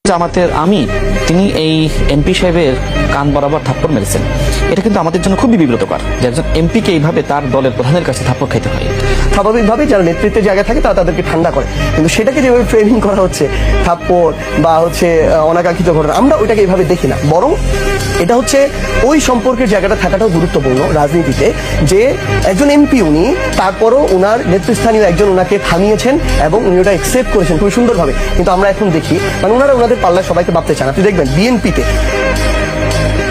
জামাতের আমির তিনি এই এমপি সাহেবের কান বরাবর থাপ্পড় মেরেছেন। এটা কিন্তু আমাদের জন্য খুবই বিব্রতকর যে একজন এমপিকে এইভাবে তার দলের প্রধানের কাছে থাপ্পড় খাইতে হয়। স্বাভাবিকভাবে যারা নেতৃত্বের জায়গায় থাকে তারা তাদেরকে ঠান্ডা করে, কিন্তু সেটাকে যেভাবে ফ্রেমিং করা হচ্ছে থাপ্পড় বা অনাকাঙ্ক্ষিত ঘটনা, আমরা ওইটাকে এইভাবে দেখি না, বরং এটা হচ্ছে ওই সম্পর্কের জায়গাটা থাকাটাও গুরুত্বপূর্ণ রাজনীতিতে, যে একজন এমপি উনি, তারপরও ওনার নেতৃস্থানীয় একজন ওনাকে থামিয়েছেন এবং উনি ওটা একসেপ্ট করেছেন খুবই সুন্দরভাবে। কিন্তু আমরা এখন দেখি ওনারা ওনাদের পাল্লায় সবাইকে ভাবতে চান। আপনি দেখবেন বিএনপিতে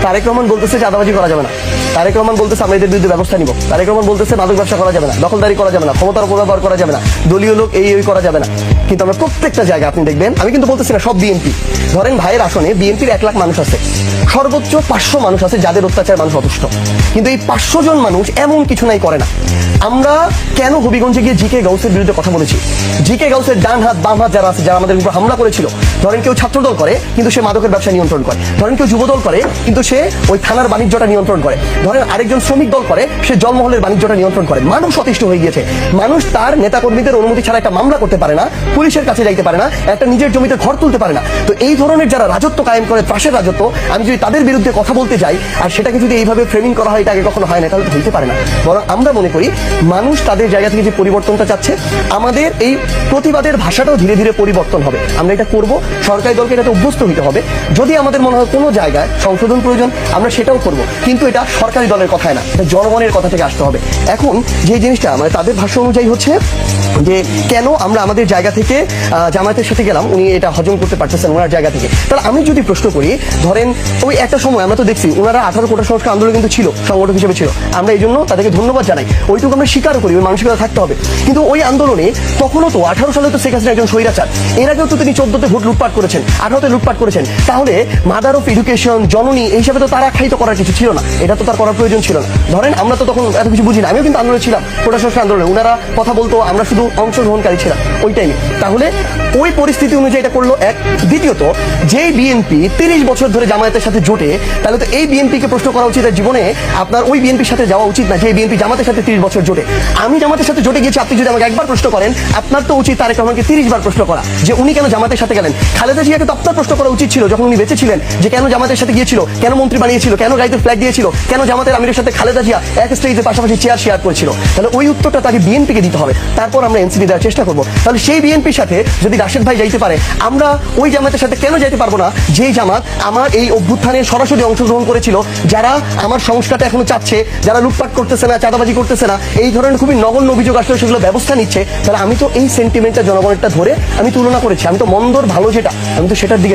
তারেক রহমান বলতেছে চাঁদাবাজি করা যাবে না, তারেক রহমান বলতেছে আমরা এদের বিরুদ্ধে ব্যবস্থা নিব, তারেক রহমান বলতেছে মাদক ব্যবসা করা যাবে না, দখলদারি করা যাবে না, ক্ষমতার অপব্যবহার করা যাবে না, দলীয় লোক এই করা যাবে না। কিন্তু আমরা প্রত্যেকটা জায়গায় আপনি দেখবেন, আমি কিন্তু বলতেছি না সব বিএনপি, ধরেন ভাইয়ের আসনে বিএনপির 1 লাখ মানুষ আছে, সর্বোচ্চ 500 মানুষ আছে যাদের অত্যাচার মানুষ অতুষ্ট, কিন্তু এই 500 জন মানুষ এমন কিছু নাই করে না। আমরা কেন হবিগঞ্জে গিয়ে জিকে গাউসের বিরুদ্ধে কথা বলেছি? জিকে গাউসের ডান হাত বাম হাত যারা আছে, যারা আমাদের উপর হামলা করেছিল, ধরেন কেউ ছাত্রদল করে কিন্তু সে মাদকের ব্যবসা নিয়ন্ত্রণ করে, ধরেন কেউ যুবদল করে কিন্তু সে ওই থানার বাণিজ্যটা নিয়ন্ত্রণ করে, ধরেন আরেকজন শ্রমিক দল করে সে জলমহলের বাণিজ্যটা নিয়ন্ত্রণ করে। মানুষ অতিষ্ঠ হয়ে গিয়েছে, মানুষ তার নেতাকর্মীদের অনুমতি ছাড়া একটা মামলা করতে পারে না, পুলিশের কাছে যাইতে পারে না, একটা নিজের জমিতে ঘর তুলতে পারে না। তো এই ধরনের যারা রাজত্ব কায়েম করে, ত্রাসের রাজত্ব, আমি যদি তাদের বিরুদ্ধে কথা বলতে যাই আর সেটাকে যদি এইভাবে ফ্রেমিং করা হয়, এটা আগে কখনো হয় না, তাহলে তো হইতে পারে না। বরং আমরা মনে করি মানুষ তাদের জায়গা থেকে যে পরিবর্তনটা চাচ্ছে, আমাদের এই প্রতিবাদের ভাষাটাও ধীরে ধীরে পরিবর্তন হবে। আমরা এটা করব, সরকারি দলকে এটাতে অভ্যস্ত হতে হবে। যদি আমাদের মনে হয় কোনো জায়গায় সংশোধন প্রয়োজন, আমরা সেটাও করব, কিন্তু এটা সরকারি দলের কথায় না, এটা জনগণের কথা থেকে আসতে হবে। এখন যে জিনিসটা মানে তাদের ভাষ্য অনুযায়ী হচ্ছে যে কেন আমরা আমাদের জায়গা থেকে জামায়াতের সাথে গেলাম, উনি এটা হজম করতে পারতেছেন ওনার জায়গা থেকে। তাহলে আমি যদি প্রশ্ন করি, ধরেন ওই একটা সময় আমরা তো দেখছি ওনারা 18 কোটা সংস্কার আন্দোলন কিন্তু ছিল, সংগঠক হিসেবে ছিল, আমরা এই জন্য তাদেরকে ধন্যবাদ জানাই, ওইটুকু আমরা স্বীকার করি, ওই মানসিকতা থাকতে হবে। কিন্তু ওই আন্দোলনে তখনও তো 18 সালে তো শেখ হাসিনা একজন স্বৈরাচার, এর আগেও তো তিনি 14তে ভোট লুটপাট করেছেন, 18তে লুটপাট করেছেন, তাহলে মাদার অফ এডুকেশন, জননী এই হিসাবে তো তার আখ্যায়িত করার কিছু ছিল না, এটা তো তার করার প্রয়োজন ছিল না। ধরেন আমরা তো তখন এত কিছু বুঝি না, আমিও কিন্তু আন্দোলনে ছিলাম, কোটা সংস্কার আন্দোলনে, ওনারা কথা বলতো, আমরা শুধু অংশগ্রহণকারী ছিলাম ওই টাইমে। তাহলে ওই পরিস্থিতি অনুযায়ী এটা করলো এক। দ্বিতীয়ত, যেই বিএনপি 30 বছর ধরে জামায়াতের সাথে জোটে, তাহলে তো এই বিএনপিকে প্রশ্ন করা উচিত জীবনে আপনার ওই বিএনপির সাথে যাওয়া উচিত না, যে বিএনপি জামাতের সাথে 30 বছর জোটে। আমি জামাতের সাথে জোটে গিয়েছি, আপনি যদি আমাকে একবার প্রশ্ন করেন, আপনার তো উচিত তারেক রহমানকে 30 বার প্রশ্ন করা যে উনি কেন জামাতের সাথে গেলেন। খালেদা জিয়াকে তো আপনার প্রশ্ন করা উচিত ছিল যখন উনি বেঁচে ছিলেন, যে কেন জামাতের সাথে গিয়েছিল, কেন মন্ত্রী বানিয়েছিল, কেন গাইতে ফ্ল্যাগ দিয়েছিল, কেন জামাতের আমিরের সাথে খালেদা জিয়া এক স্টেজে পাশাপাশি চেয়ার শেয়ার করেছিল। তাহলে ওই উত্তরটা তাকে বিএনপিকে দিতে হবে, তারপর আমরা এনসিপি দেওয়ার চেষ্টা করবো। তাহলে সেই বিএনপির সাথে যদি রাশেদ ভাই যাইতে পারে, আমরা ওই জামাতের সাথে কেন যাইতে পারবো না, যেই জামাত আমার এই অভ্যুত্থানে সরাসরি অংশগ্রহণ করেছিল, যারা আমার সংস্কারটা এখনো চাচ্ছে, যারা লুটপাট করতেছে না, চাঁদাবাজি করতেছে না, এই ধরনের খুবই নগণ্য অভিযোগ আসলে সেগুলো ব্যবস্থা নিচ্ছে। তাহলে আমি তো এই সেন্টিমেন্টটা জনগণেরটা ধরে আমি তুলনা করেছি, আমি তো মন্দর ভালো যেটা, আমি তো সেটার দিকে